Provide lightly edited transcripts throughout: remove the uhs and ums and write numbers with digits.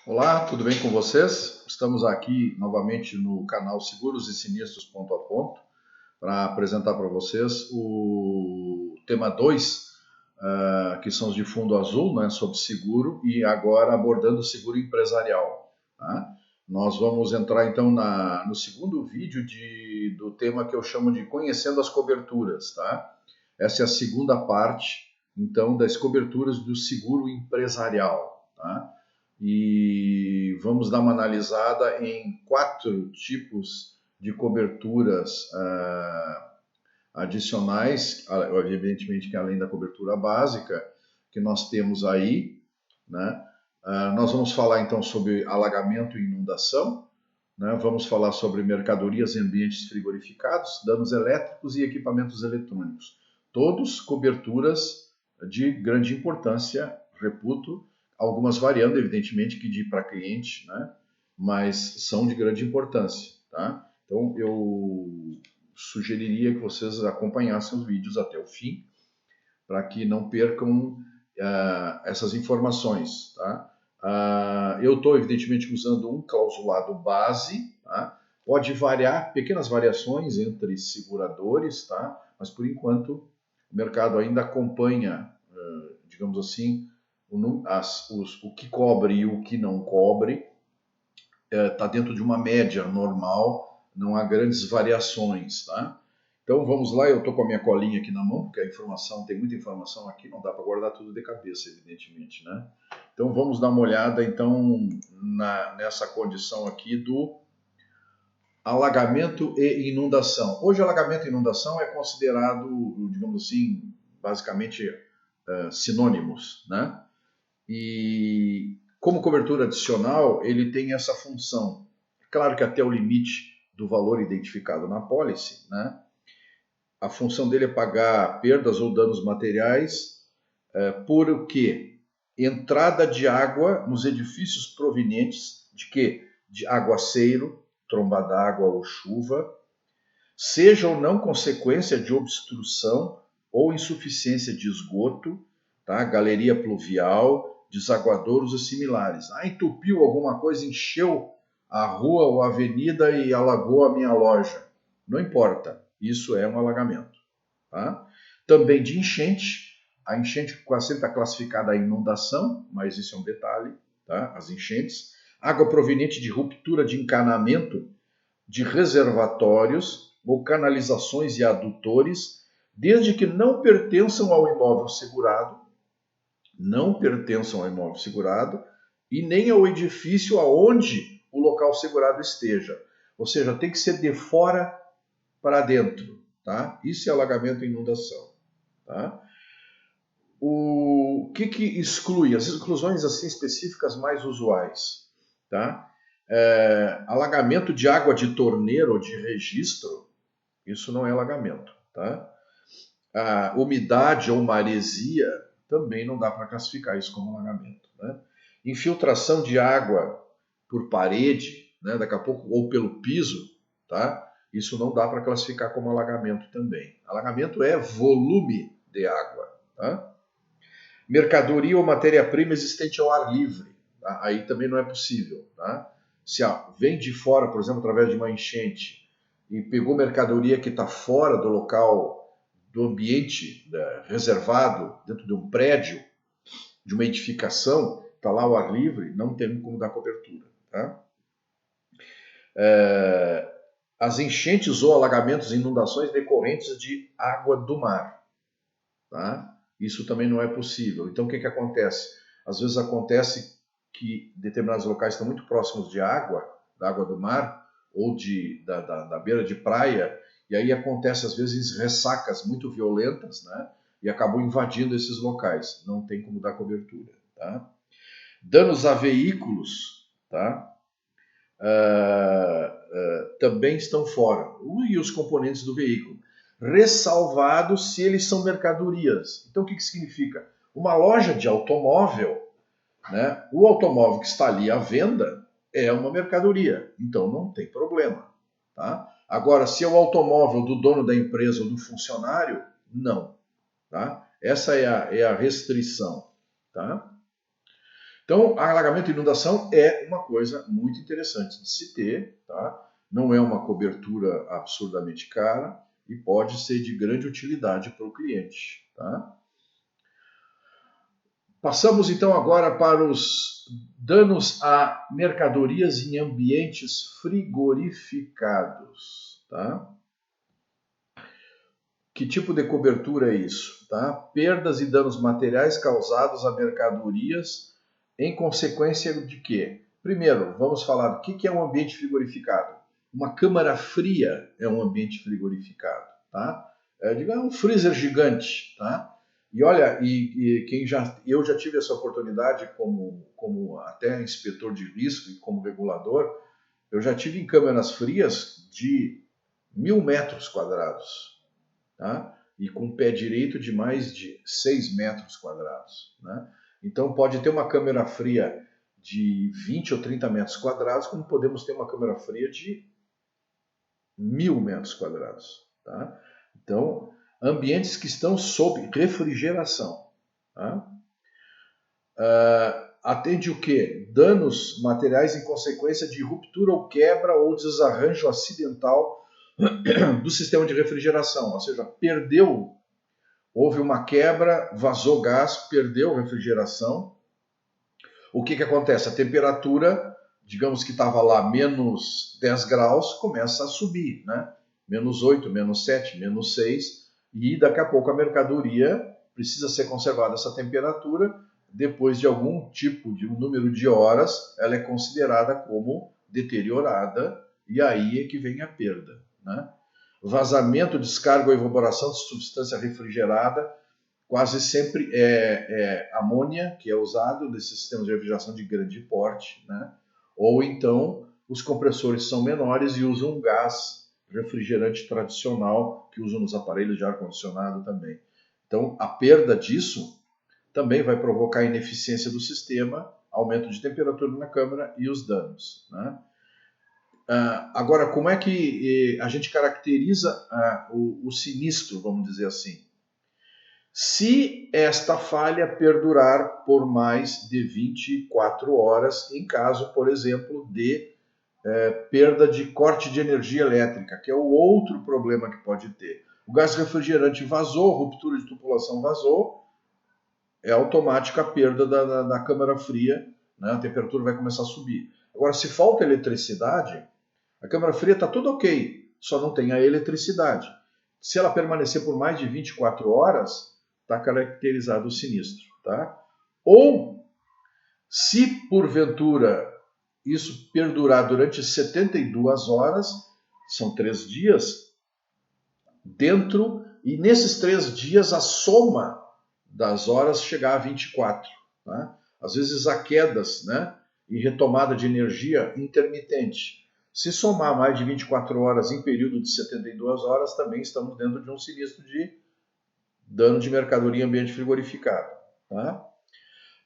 Olá, tudo bem com vocês? Estamos aqui novamente no canal Seguros e Sinistros Ponto a Ponto para apresentar para vocês o tema 2, que são os de fundo azul, né, sobre seguro, e agora abordando o seguro empresarial. Tá? Nós vamos entrar então no segundo vídeo do tema que eu chamo de Conhecendo as Coberturas. Tá? Essa é a segunda parte, então, das coberturas do seguro empresarial. Tá? E vamos dar uma analisada em 4 tipos de coberturas adicionais, evidentemente que além da cobertura básica que nós temos aí, né? Nós vamos falar então sobre alagamento e inundação, né? Vamos falar sobre mercadorias em ambientes frigorificados, danos elétricos e equipamentos eletrônicos. Todos coberturas de grande importância, reputo, algumas variando, evidentemente, que de para cliente, né? Mas são de grande importância. Tá? Então, eu sugeriria que vocês acompanhassem os vídeos até o fim, para que não percam essas informações. Tá? Eu estou, evidentemente, usando um clausulado base, tá? Pode variar, pequenas variações entre seguradores, tá? Mas por enquanto o mercado ainda acompanha, digamos assim, o que cobre e o que não cobre, está dentro de uma média normal, não há grandes variações. Tá? Então vamos lá, eu estou com a minha colinha aqui na mão, porque a informação, tem muita informação aqui, não dá para guardar tudo de cabeça, evidentemente, né? Então vamos dar uma olhada então nessa condição aqui do alagamento e inundação. Hoje alagamento e inundação é considerado, digamos assim, basicamente sinônimos, né? E como cobertura adicional, ele tem essa função. Claro que até o limite do valor identificado na pólice, né? A função dele é pagar perdas ou danos materiais por o quê? Entrada de água nos edifícios provenientes de quê? De aguaceiro, tromba d'água ou chuva, seja ou não consequência de obstrução ou insuficiência de esgoto, tá? Galeria pluvial, desaguadouros e similares. Entupiu alguma coisa, encheu a rua ou a avenida e alagou a minha loja. Não importa, isso é um alagamento. Tá? Também de enchente, a enchente sempre está classificada a inundação, mas isso é um detalhe, tá? As enchentes. Água proveniente de ruptura de encanamento de reservatórios ou canalizações e adutores, desde que não pertençam ao imóvel segurado, e nem ao edifício aonde o local segurado esteja. Ou seja, tem que ser de fora para dentro. Tá? Isso é alagamento e inundação. Tá? O que exclui? As exclusões assim específicas mais usuais. Tá? Alagamento de água de torneira ou de registro, isso não é alagamento. Tá? A umidade ou maresia também não dá para classificar isso como alagamento. Né? Infiltração de água por parede, né, daqui a pouco, ou pelo piso, tá? Isso não dá para classificar como alagamento também. Alagamento é volume de água. Tá? Mercadoria ou matéria-prima existente ao ar livre, tá? Aí também não é possível. Tá? Se vem de fora, por exemplo, através de uma enchente, e pegou mercadoria que está fora do local, do ambiente reservado, dentro de um prédio, de uma edificação, está lá ao ar livre, não tem como dar cobertura. Tá? As enchentes ou alagamentos e inundações decorrentes de água do mar. Tá? Isso também não é possível. Então, o que acontece? Às vezes acontece que determinados locais estão muito próximos de água, da água do mar, ou da beira de praia, e aí acontece às vezes ressacas muito violentas, né? E acabam invadindo esses locais. Não tem como dar cobertura. Tá? Danos a veículos, tá? Também estão fora. E os componentes do veículo. Ressalvados se eles são mercadorias. Então, o que significa? Uma loja de automóvel, né? O automóvel que está ali à venda é uma mercadoria. Então, não tem problema. Tá? Agora, se é o automóvel do dono da empresa ou do funcionário, não. Tá? Essa é a restrição. Tá? Então, alagamento e inundação é uma coisa muito interessante de se ter, tá? Não é uma cobertura absurdamente cara e pode ser de grande utilidade para o cliente, tá? Passamos então agora para os danos a mercadorias em ambientes frigorificados, tá? Que tipo de cobertura é isso? Tá? Perdas e danos materiais causados a mercadorias em consequência de quê? Primeiro, vamos falar do que é um ambiente frigorificado. Uma câmara fria é um ambiente frigorificado, tá? Digamos um freezer gigante, tá? E olha, eu já tive essa oportunidade como até inspetor de risco e como regulador, eu já tive em câmaras frias de 1.000 metros quadrados, tá? E com pé direito de mais de 6 metros quadrados, né? Então pode ter uma câmara fria de 20 ou 30 metros quadrados, como podemos ter uma câmara fria de 1.000 metros quadrados, tá? Então, ambientes que estão sob refrigeração, tá? Atende o quê? Danos materiais em consequência de ruptura ou quebra ou desarranjo acidental do sistema de refrigeração, ou seja, houve uma quebra, vazou gás, perdeu refrigeração. O que acontece? A temperatura, digamos que estava lá menos 10 graus, começa a subir, né? Menos 8, menos 7, menos 6, e daqui a pouco a mercadoria precisa ser conservada essa temperatura. Depois de algum tipo de um número de horas, ela é considerada como deteriorada, e aí é que vem a perda, né? Vazamento, descarga ou evaporação de substância refrigerada, quase sempre é amônia que é usado nesses sistemas de refrigeração de grande porte, né? Ou então os compressores são menores e usam um gás refrigerante tradicional que usam nos aparelhos de ar-condicionado também. Então a perda disso também vai provocar ineficiência do sistema, aumento de temperatura na câmara e os danos, né? Agora, como é que a gente caracteriza o sinistro, vamos dizer assim? Se esta falha perdurar por mais de 24 horas, em caso, por exemplo, de perda de corte de energia elétrica, que é o outro problema que pode ter. O gás refrigerante vazou, ruptura de tubulação vazou, é automática a perda da câmara fria, né? A temperatura vai começar a subir. Agora, se falta eletricidade, a câmara fria está tudo ok, só não tem a eletricidade. Se ela permanecer por mais de 24 horas, está caracterizado o sinistro, tá? Ou, se porventura isso perdurar durante 72 horas, são 3 dias, e nesses 3 dias a soma das horas chegar a 24. Tá? Às vezes há quedas, né? E retomada de energia intermitente. Se somar mais de 24 horas em período de 72 horas, também estamos dentro de um sinistro de dano de mercadoria em ambiente frigorificado. Tá?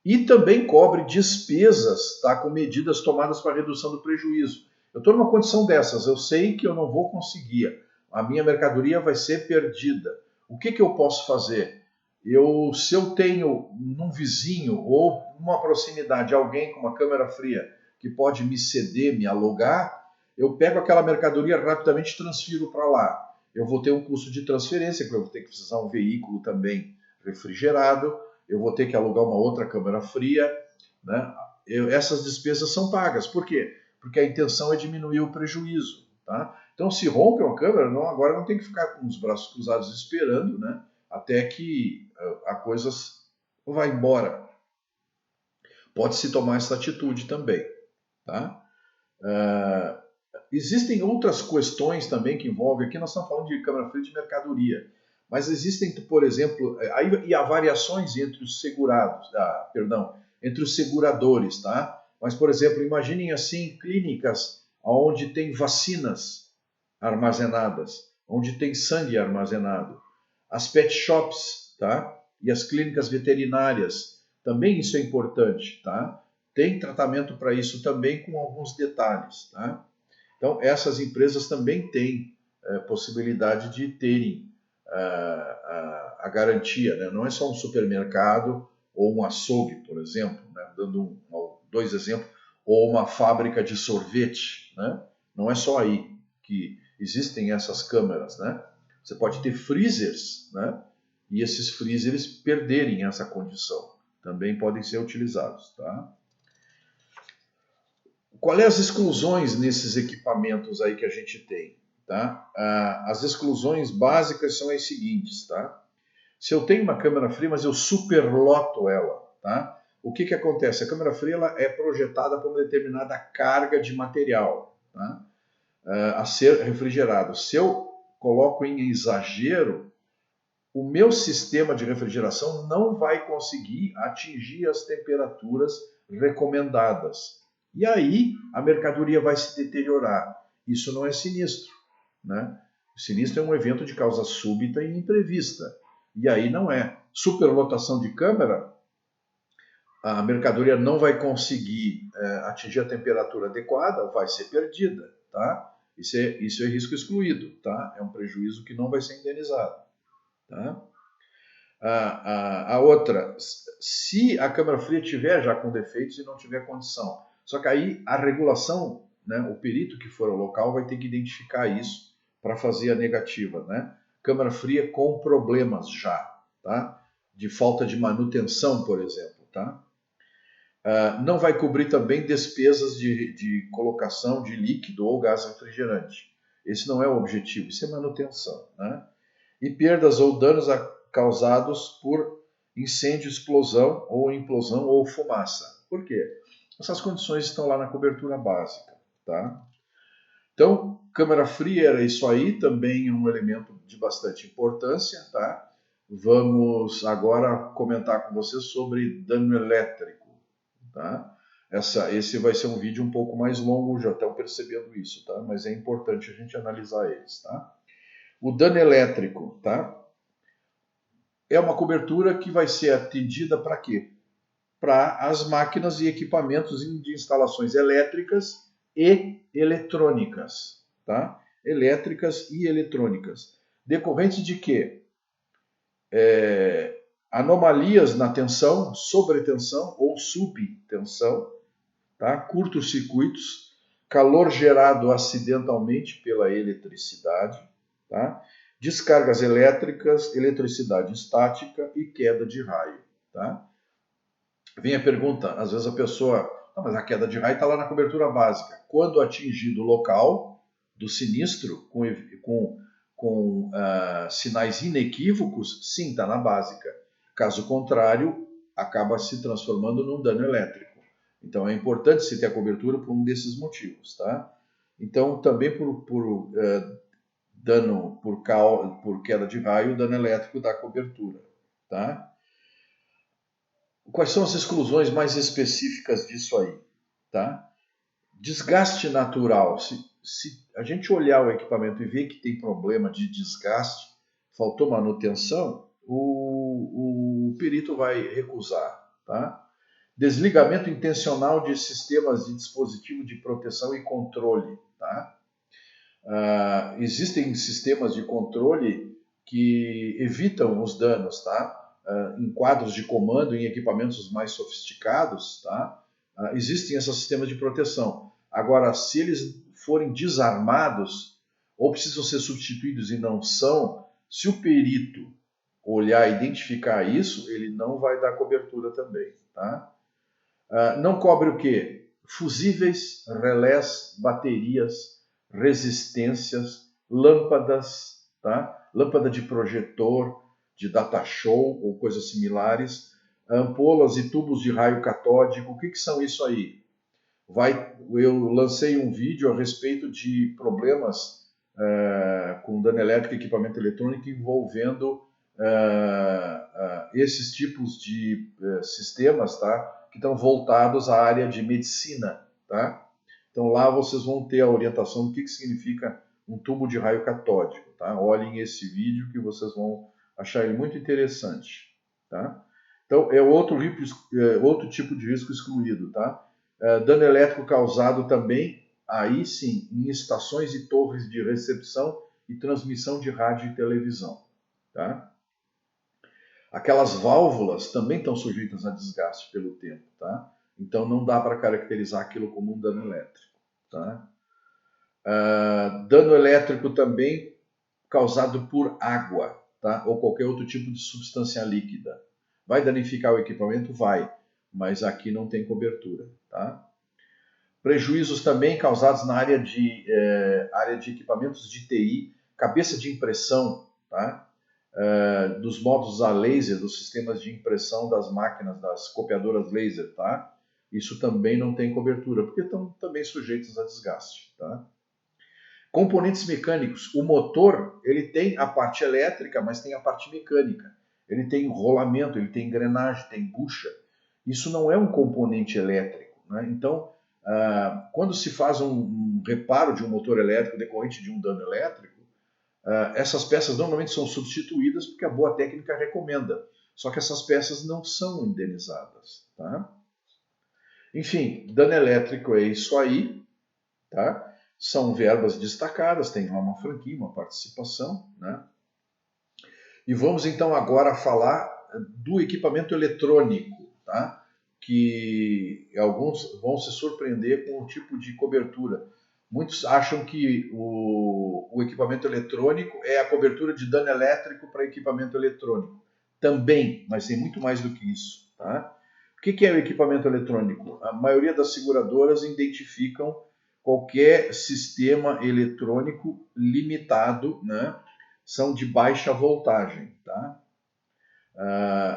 E também cobre despesas, tá, com medidas tomadas para redução do prejuízo. Eu estou numa condição dessas, eu sei que eu não vou conseguir, a minha mercadoria vai ser perdida. O que eu posso fazer? Se eu tenho num vizinho ou numa proximidade alguém com uma câmara fria que pode me ceder, me alugar, eu pego aquela mercadoria rapidamente e transfiro para lá. Eu vou ter um custo de transferência, porque eu vou ter que precisar de um veículo também refrigerado, eu vou ter que alugar uma outra câmara fria, né? Essas despesas são pagas. Por quê? Porque a intenção é diminuir o prejuízo, tá? Então, se rompe uma câmara, agora não tem que ficar com os braços cruzados esperando, né? Até que a coisa vá embora. Pode-se tomar essa atitude também, tá? Existem outras questões também que envolvem, aqui nós estamos falando de câmara fria de mercadoria, mas existem, por exemplo, aí há variações entre os segurados, entre os seguradores, tá? Mas, por exemplo, imaginem assim clínicas onde tem vacinas armazenadas, onde tem sangue armazenado, as pet shops, tá? E as clínicas veterinárias, também isso é importante, tá? Tem tratamento para isso também com alguns detalhes, tá? Então, essas empresas também têm possibilidade de terem a garantia, né? Não é só um supermercado ou um açougue, por exemplo, né? Dando dois exemplos, ou uma fábrica de sorvete, né? Não é só aí que existem essas câmeras, né? Você pode ter freezers, né? E esses freezers perderem essa condição. Também podem ser utilizados, tá? Qual é as exclusões nesses equipamentos aí que a gente tem, tá? As exclusões básicas são as seguintes, tá? Se eu tenho uma câmara fria, mas eu superloto ela, tá? O que acontece? A câmara fria ela é projetada para uma determinada carga de material, tá? A ser refrigerado. Se eu coloco em exagero, o meu sistema de refrigeração não vai conseguir atingir as temperaturas recomendadas. E aí a mercadoria vai se deteriorar. Isso não é sinistro, né? O sinistro é um evento de causa súbita e imprevista. E aí não é. Superlotação de câmara, a mercadoria não vai conseguir atingir a temperatura adequada, vai ser perdida, tá? Isso é risco excluído, tá? É um prejuízo que não vai ser indenizado, tá? A outra, se a câmara fria tiver já com defeitos e não tiver condição, só que aí a regulação, né, o perito que for ao local vai ter que identificar isso para fazer a negativa, né? Câmara fria com problemas já, tá? De falta de manutenção, por exemplo, tá? Não vai cobrir também despesas de colocação de líquido ou gás refrigerante. Esse não é o objetivo, isso é manutenção, né? E perdas ou danos causados por incêndio, explosão ou implosão ou fumaça. Por quê? Essas condições estão lá na cobertura básica, tá? Então, câmara fria era isso aí, também é um elemento de bastante importância, tá? Vamos agora comentar com você sobre dano elétrico, tá? Esse vai ser um vídeo um pouco mais longo, já estão percebendo isso, tá? Mas é importante a gente analisar eles, tá? O dano elétrico, tá? É uma cobertura que vai ser atendida para quê? Para as máquinas e equipamentos de instalações elétricas e eletrônicas, tá? Elétricas e eletrônicas. Decorrentes de quê? Anomalias na tensão, sobretensão ou subtensão, tá? Curtos-circuitos, calor gerado acidentalmente pela eletricidade, tá? Descargas elétricas, eletricidade estática e queda de raio, tá? Vem a pergunta, às vezes a pessoa, mas a queda de raio está lá na cobertura básica. Quando atingido o local do sinistro, com sinais inequívocos, sim, está na básica. Caso contrário, acaba se transformando num dano elétrico. Então é importante se ter a cobertura por um desses motivos, tá? Então também por dano por queda de raio, dano elétrico da cobertura, tá? Quais são as exclusões mais específicas disso aí, tá? Desgaste natural. Se a gente olhar o equipamento e ver que tem problema de desgaste, faltou manutenção, o perito vai recusar, tá? Desligamento intencional de sistemas de dispositivo de proteção e controle, tá? Existem sistemas de controle que evitam os danos, tá? Em quadros de comando, em equipamentos mais sofisticados, tá? Existem esses sistemas de proteção. Agora, se eles forem desarmados ou precisam ser substituídos e não são, se o perito olhar e identificar isso, ele não vai dar cobertura também, tá? Não cobre o quê? Fusíveis, relés, baterias, resistências, lâmpadas, tá? Lâmpada de projetor, de data show ou coisas similares, ampolas e tubos de raio catódico. O que são isso aí? Eu lancei um vídeo a respeito de problemas com dano elétrico e equipamento eletrônico envolvendo esses tipos de sistemas, tá? Que estão voltados à área de medicina, tá? Então lá vocês vão ter a orientação do que significa um tubo de raio catódico, tá? Olhem esse vídeo que vocês vão achar ele muito interessante, tá? Então é outro tipo de risco excluído, tá? Dano elétrico causado também, aí sim, em estações e torres de recepção e transmissão de rádio e televisão, tá? Aquelas válvulas também estão sujeitas a desgaste pelo tempo, tá? Então não dá para caracterizar aquilo como um dano elétrico, tá? Dano elétrico também causado por água, tá? Ou qualquer outro tipo de substância líquida. Vai danificar o equipamento? Vai, mas aqui não tem cobertura, tá? Prejuízos também causados na área de equipamentos de TI, cabeça de impressão, tá? Dos modos a laser, dos sistemas de impressão das máquinas, das copiadoras laser, tá? Isso também não tem cobertura, porque estão também sujeitos a desgaste, tá? Componentes mecânicos. O motor, ele tem a parte elétrica, mas tem a parte mecânica. Ele tem rolamento, ele tem engrenagem, tem bucha. Isso não é um componente elétrico, né? Então, quando se faz um reparo de um motor elétrico decorrente de um dano elétrico, essas peças normalmente são substituídas porque a boa técnica recomenda. Só que essas peças não são indenizadas, tá? Enfim, dano elétrico é isso aí, tá? São verbas destacadas, tem lá uma franquia, uma participação, né? E vamos então agora falar do equipamento eletrônico, tá? Que alguns vão se surpreender com o tipo de cobertura. Muitos acham que o equipamento eletrônico é a cobertura de dano elétrico para equipamento eletrônico. Também, mas tem muito mais do que isso, tá? O que é o equipamento eletrônico? A maioria das seguradoras identificam qualquer sistema eletrônico limitado, né? São de baixa voltagem, tá?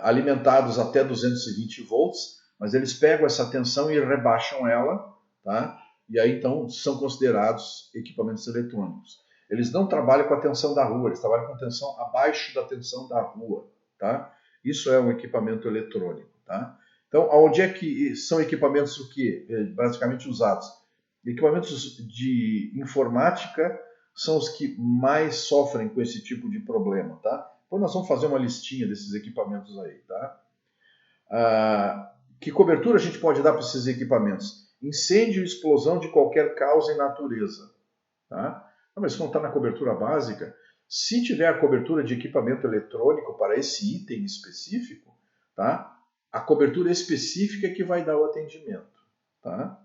Alimentados até 220 volts, mas eles pegam essa tensão e rebaixam ela, tá? E aí então são considerados equipamentos eletrônicos. Eles não trabalham com a tensão da rua, eles trabalham com a tensão abaixo da tensão da rua, tá? Isso é um equipamento eletrônico, tá? Então, onde é que são equipamentos o quê? Basicamente usados? Equipamentos de informática são os que mais sofrem com esse tipo de problema, tá? Então nós vamos fazer uma listinha desses equipamentos aí, tá? Que cobertura a gente pode dar para esses equipamentos? Incêndio e explosão de qualquer causa e natureza, tá? Não, mas isso não está na cobertura básica. Se tiver a cobertura de equipamento eletrônico para esse item específico, tá? A cobertura específica é que vai dar o atendimento, tá?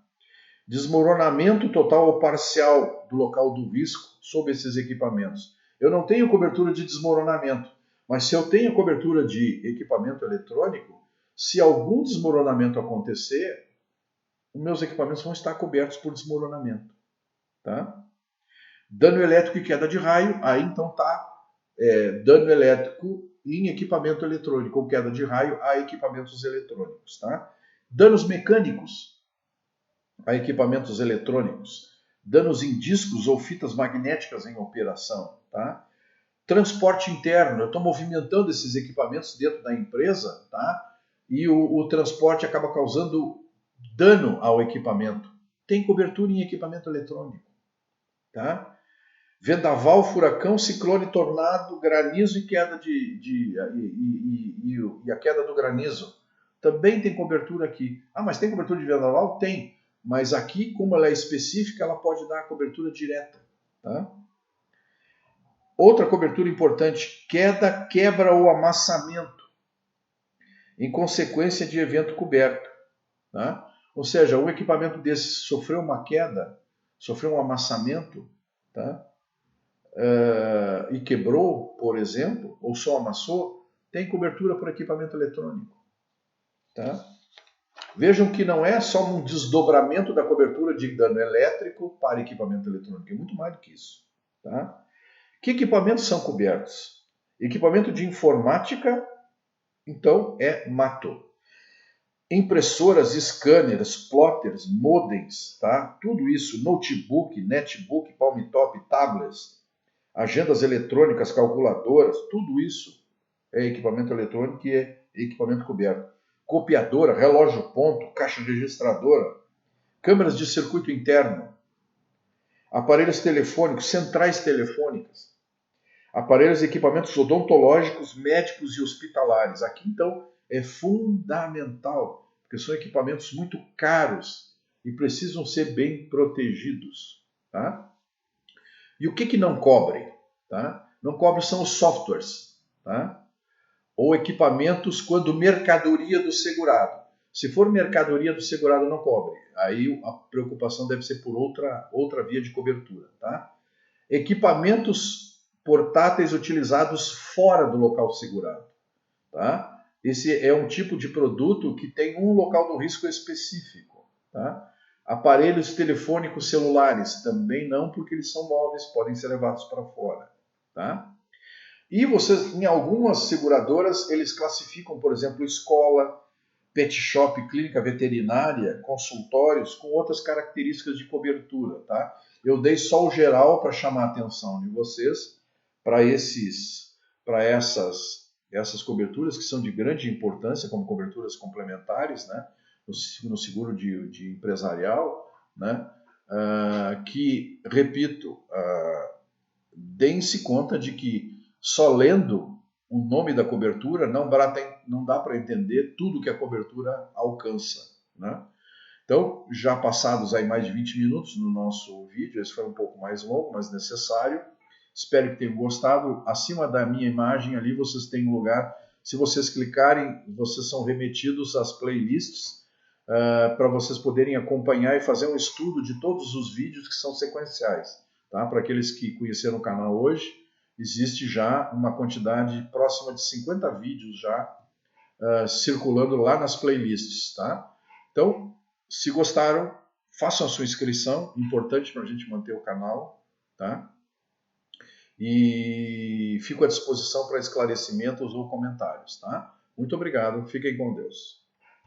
Desmoronamento total ou parcial do local do risco sob esses equipamentos. Eu não tenho cobertura de desmoronamento, mas se eu tenho cobertura de equipamento eletrônico, se algum desmoronamento acontecer, os meus equipamentos vão estar cobertos por desmoronamento, tá? Dano elétrico e queda de raio, aí então tá dano elétrico em equipamento eletrônico, ou queda de raio a equipamentos eletrônicos, tá? Danos mecânicos a equipamentos eletrônicos, danos em discos ou fitas magnéticas em operação, tá? Transporte interno, eu estou movimentando esses equipamentos dentro da empresa, tá? E o transporte acaba causando dano ao equipamento. Tem cobertura em equipamento eletrônico, tá? Vendaval, furacão, ciclone, tornado, granizo e queda e a queda do granizo. Também tem cobertura aqui. Ah, mas tem cobertura de vendaval? Tem. Mas aqui, como ela é específica, ela pode dar a cobertura direta, tá? Outra cobertura importante, queda, quebra ou amassamento, em consequência de evento coberto, tá? Ou seja, um equipamento desse sofreu uma queda, sofreu um amassamento, tá? E quebrou, por exemplo, ou só amassou, tem cobertura por equipamento eletrônico, tá? Vejam que não é só um desdobramento da cobertura de dano elétrico para equipamento eletrônico, é muito mais do que isso, tá? Que equipamentos são cobertos? Equipamento de informática, então, é mato. Impressoras, scanners, plotters, modems, tá? Tudo isso, notebook, netbook, palmtop, tablets, agendas eletrônicas, calculadoras, tudo isso é equipamento eletrônico e é equipamento coberto. Copiadora, relógio ponto, caixa registradora, câmeras de circuito interno, aparelhos telefônicos, centrais telefônicas, aparelhos e equipamentos odontológicos, médicos e hospitalares. Aqui, então, é fundamental, porque são equipamentos muito caros e precisam ser bem protegidos, tá? E o que não cobre? Tá? Não cobre são os softwares, tá? ou equipamentos quando mercadoria do segurado. Se for mercadoria do segurado, não cobre. Aí a preocupação deve ser por outra via de cobertura. Tá? Equipamentos portáteis utilizados fora do local segurado. Tá? Esse é um tipo de produto que tem um local do risco específico. Tá? Aparelhos telefônicos celulares também não, porque eles são móveis, podem ser levados para fora. Tá? E vocês, em algumas seguradoras, eles classificam, por exemplo, escola, pet shop, clínica veterinária, consultórios, com outras características de cobertura, tá? Eu dei só o geral para chamar a atenção de vocês para essas coberturas que são de grande importância, como coberturas complementares, né? No seguro de empresarial, né? Que, repito, deem-se conta de que só lendo o nome da cobertura não dá para entender tudo que a cobertura alcança. Né? Então, já passados aí mais de 20 minutos no nosso vídeo, esse foi um pouco mais longo, mas necessário. Espero que tenham gostado. Acima da minha imagem ali vocês têm um lugar. Se vocês clicarem, vocês são remetidos às playlists para vocês poderem acompanhar e fazer um estudo de todos os vídeos que são sequenciais. Tá? Para aqueles que conheceram o canal hoje, existe já uma quantidade próxima de 50 vídeos já circulando lá nas playlists. Tá? Então, se gostaram, façam a sua inscrição, importante para a gente manter o canal. Tá? E fico à disposição para esclarecimentos ou comentários. Tá? Muito obrigado, fiquem com Deus.